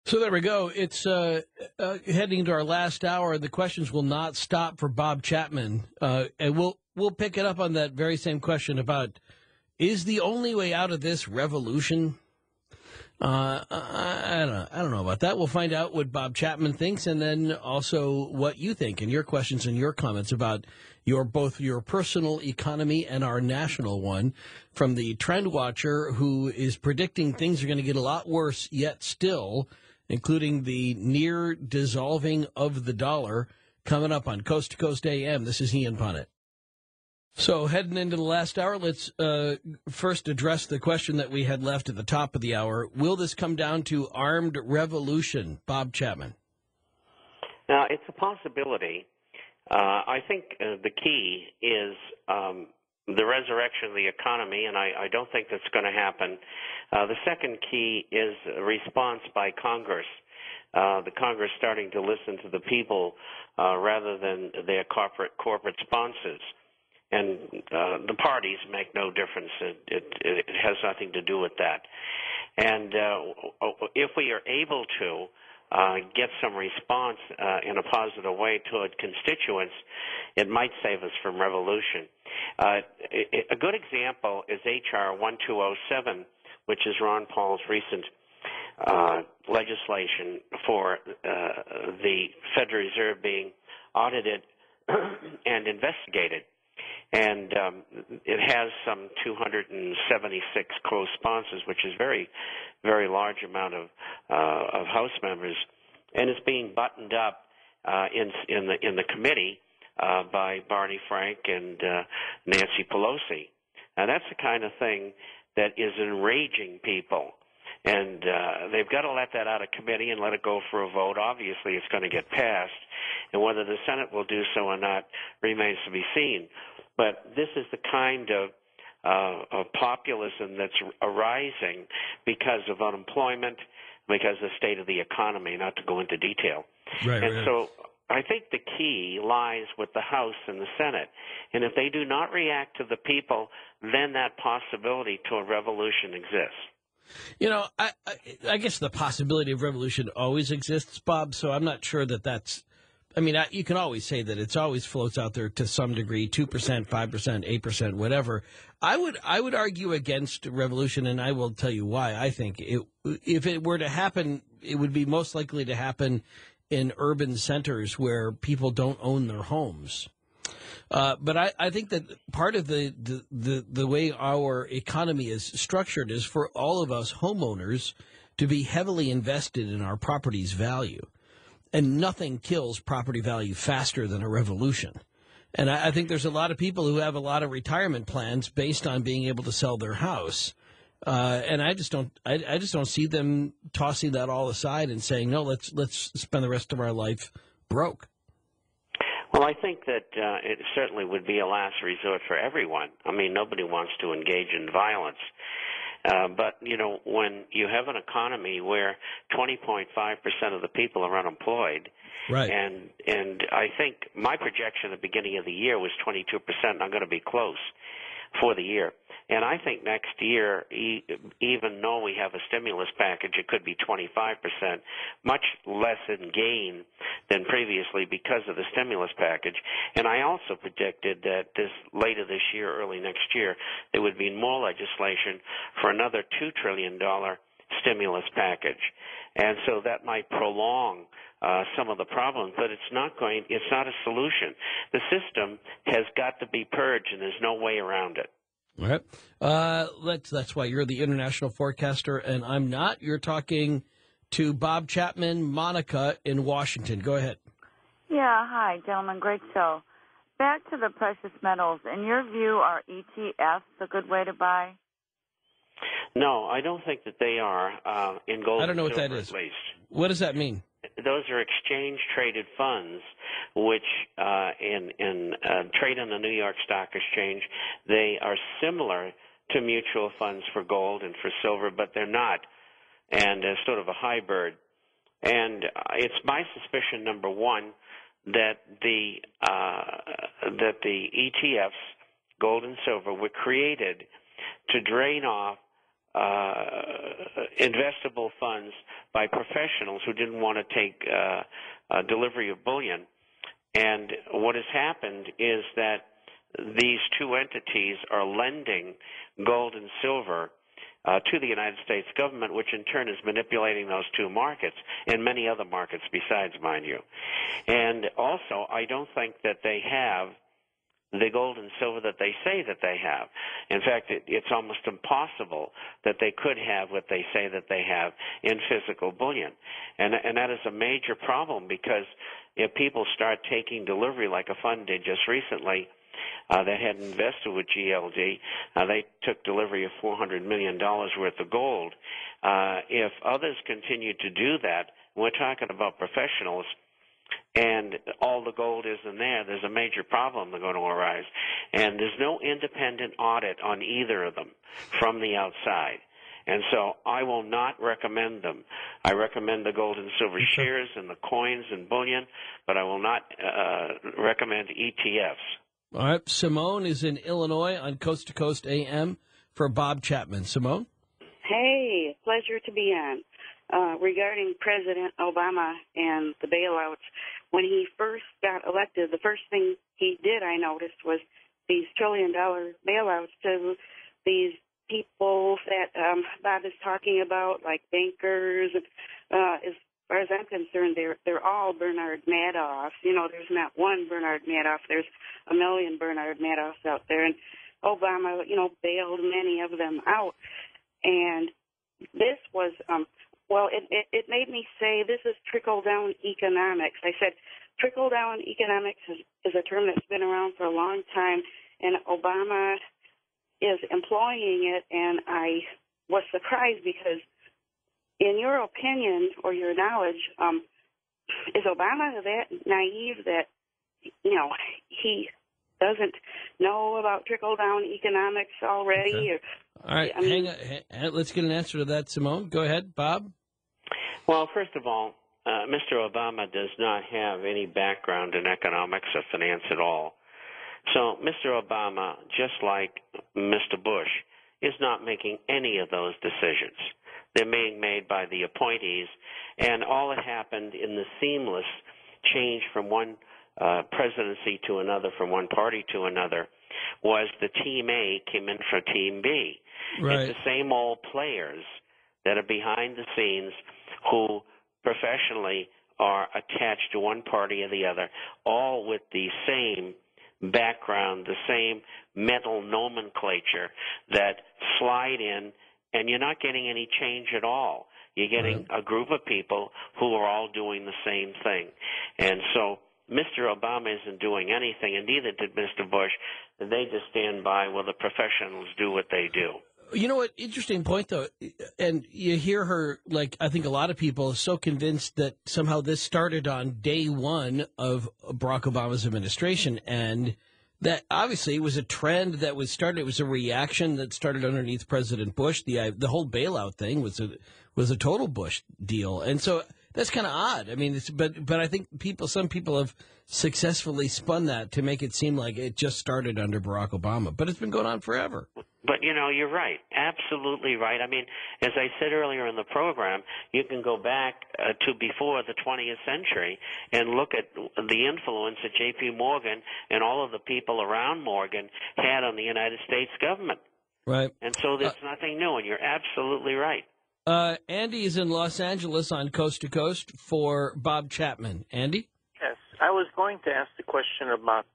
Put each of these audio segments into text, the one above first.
So there we go. It's heading into our last hour. The questions will not stop for Bob Chapman, and we'll pick it up on that very same question about, is the only way out of this revolution? I don't know about that. We'll find out what Bob Chapman thinks, and then also what you think and your questions and your comments about both your personal economy and our national one, from the trend watcher who is predicting things are going to get a lot worse yet still, including the near dissolving of the dollar, coming up on Coast to Coast AM. This is Ian Punnett. So heading into the last hour, let's first address the question that we had left at the top of the hour. Will this come down to armed revolution? Bob Chapman. Now, it's a possibility. I think the key is the resurrection of the economy, and I don't think that's going to happen. The second key is a response by Congress. The Congress starting to listen to the people rather than their corporate sponsors. And the parties make no difference. It has nothing to do with that. And if we are able to get some response in a positive way toward constituents, it might save us from revolution. A good example is H.R. 1207, which is Ron Paul's recent legislation for the Federal Reserve being audited and investigated. And it has some 276 co-sponsors, which is very, very large amount of House members, and it's being buttoned up in the committee by Barney Frank and Nancy Pelosi. Now that's the kind of thing that is enraging people. And they've got to let that out of committee and let it go for a vote. Obviously, it's going to get passed. And whether the Senate will do so or not remains to be seen. But this is the kind of populism that's arising because of unemployment, because of the state of the economy, not to go into detail. Right. So I think the key lies with the House and the Senate. And if they do not react to the people, then that possibility to a revolution exists. You know, I guess the possibility of revolution always exists, Bob, so I'm not sure that's – I mean, you can always say that it's always floats out there to some degree, 2%, 5%, 8%, whatever. I would argue against revolution, and I will tell you why. I think if it were to happen, it would be most likely to happen in urban centers where people don't own their homes. But I think that part of the way our economy is structured is for all of us homeowners to be heavily invested in our property's value. And nothing kills property value faster than a revolution. And I think there's a lot of people who have a lot of retirement plans based on being able to sell their house. And I just don't see them tossing that all aside and saying, no, let's spend the rest of our life broke. Well, I think that it certainly would be a last resort for everyone. I mean, nobody wants to engage in violence. But, you know, when you have an economy where 20.5% of the people are unemployed, right, and I think my projection at the beginning of the year was 22%, and I'm going to be close for the year. And I think next year, even though we have a stimulus package, it could be 25%, much less in gain than previously because of the stimulus package. And I also predicted that later this year, early next year, there would be more legislation for another $2 trillion stimulus package. And so that might prolong some of the problems, but it's not a solution. The system has got to be purged, and there's no way around it. All right. That's why you're the international forecaster, and I'm not. You're talking to Bob Chapman, Monica in Washington. Go ahead. Yeah, hi, gentlemen. Great show. Back to the precious metals. In your view, are ETFs a good way to buy? No, I don't think that they are in gold. I don't know what that is. At least. What does that mean? Those are exchange-traded funds, which trade on the New York Stock Exchange. They are similar to mutual funds for gold and for silver, but they're not, and sort of a hybrid. And it's my suspicion, number one, that the ETFs, gold and silver, were created to drain off investable funds by professionals who didn't want to take delivery of bullion. And what has happened is that these two entities are lending gold and silver to the United States government, which in turn is manipulating those two markets and many other markets besides, mind you. And also, I don't think that they have the gold and silver that they say that they have. In fact, it's almost impossible that they could have what they say that they have in physical bullion. And that is a major problem, because if people start taking delivery like a fund did just recently, that had invested with GLD, they took delivery of $400 million worth of gold. If others continue to do that, we're talking about professionals, and all the gold isn't there, there's a major problem that's going to arise. And there's no independent audit on either of them from the outside. And so I will not recommend them. I recommend the gold and silver shares and the coins and bullion, but I will not recommend ETFs. All right. Simone is in Illinois on Coast to Coast AM for Bob Chapman. Simone? Hey, pleasure to be on. Regarding President Obama and the bailouts, when he first got elected, the first thing he did, I noticed, was these trillion-dollar bailouts to these people that Bob is talking about, like bankers. As far as I'm concerned, they're all Bernard Madoffs. You know, there's not one Bernard Madoff. There's a million Bernard Madoffs out there. And Obama, bailed many of them out. And this was it made me say this is trickle-down economics. I said trickle-down economics is a term that's been around for a long time, and Obama is employing it, and I was surprised because, in your opinion or your knowledge, is Obama that naive that, he doesn't know about trickle-down economics already? Okay. All right, hang on. Let's get an answer to that, Simone. Go ahead, Bob. Well, first of all, Mr. Obama does not have any background in economics or finance at all. So Mr. Obama, just like Mr. Bush, is not making any of those decisions. They're being made by the appointees, and all that happened in the seamless change from one presidency to another, from one party to another, was the Team A came in for Team B. Right. It's the same old players that are behind the scenes who professionally are attached to one party or the other, all with the same background, the same mental nomenclature that slide in, and you're not getting any change at all. You're getting a group of people who are all doing the same thing. And so Mr. Obama isn't doing anything, and neither did Mr. Bush. They just stand by while the professionals do what they do. You know what? Interesting point, though. And you hear her, like, I think a lot of people are so convinced that somehow this started on day one of Barack Obama's administration, and that obviously it was a trend that was started. It was a reaction that started underneath President Bush. The whole bailout thing was a total Bush deal, and so that's kind of odd. I mean, but I think some people have successfully spun that to make it seem like it just started under Barack Obama, but it's been going on forever. But, you're right. Absolutely right. I mean, as I said earlier in the program, you can go back to before the 20th century and look at the influence that J.P. Morgan and all of the people around Morgan had on the United States government. Right. And so there's nothing new, and you're absolutely right. Andy is in Los Angeles on Coast to Coast for Bob Chapman. Andy? Yes. I was going to ask the question about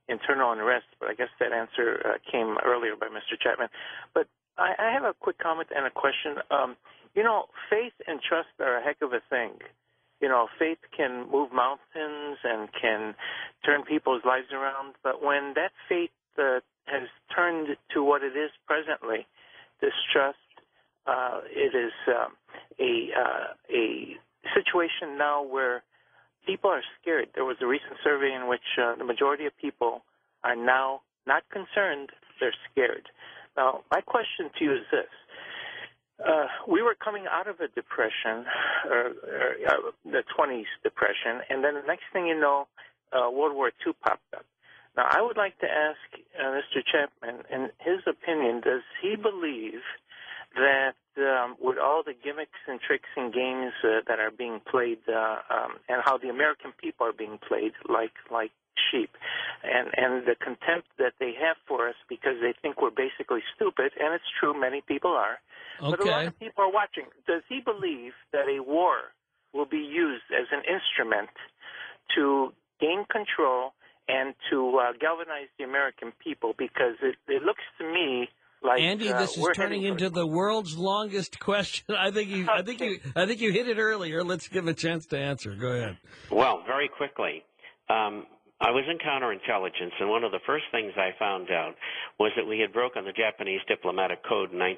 internal unrest, but I guess that answer came earlier by Mr. Chapman. But I have a quick comment and a question. Faith and trust are a heck of a thing. Faith can move mountains and can turn people's lives around, but when that faith has turned to what it is presently, distrust, it is a situation now where people are scared. There was a recent survey in which the majority of people are now not concerned, they're scared. Now, my question to you is this. We were coming out of a depression, the 20s depression, and then the next thing you know, World War II popped up. Now, I would like to ask Mr. Chapman, in his opinion, does he believe that with all the gimmicks and tricks and games that are being played, and how the American people are being played like sheep, and the contempt that they have for us because they think we're basically stupid, and it's true, many people are. Okay. But a lot of people are watching. Does he believe that a war will be used as an instrument to gain control and to galvanize the American people? Because it looks to me like Andy, this is turning into the world's longest question. I think you hit it earlier. Let's give a chance to answer. Go ahead. Well, very quickly. I was in counterintelligence, and one of the first things I found out was that we had broken the Japanese diplomatic code in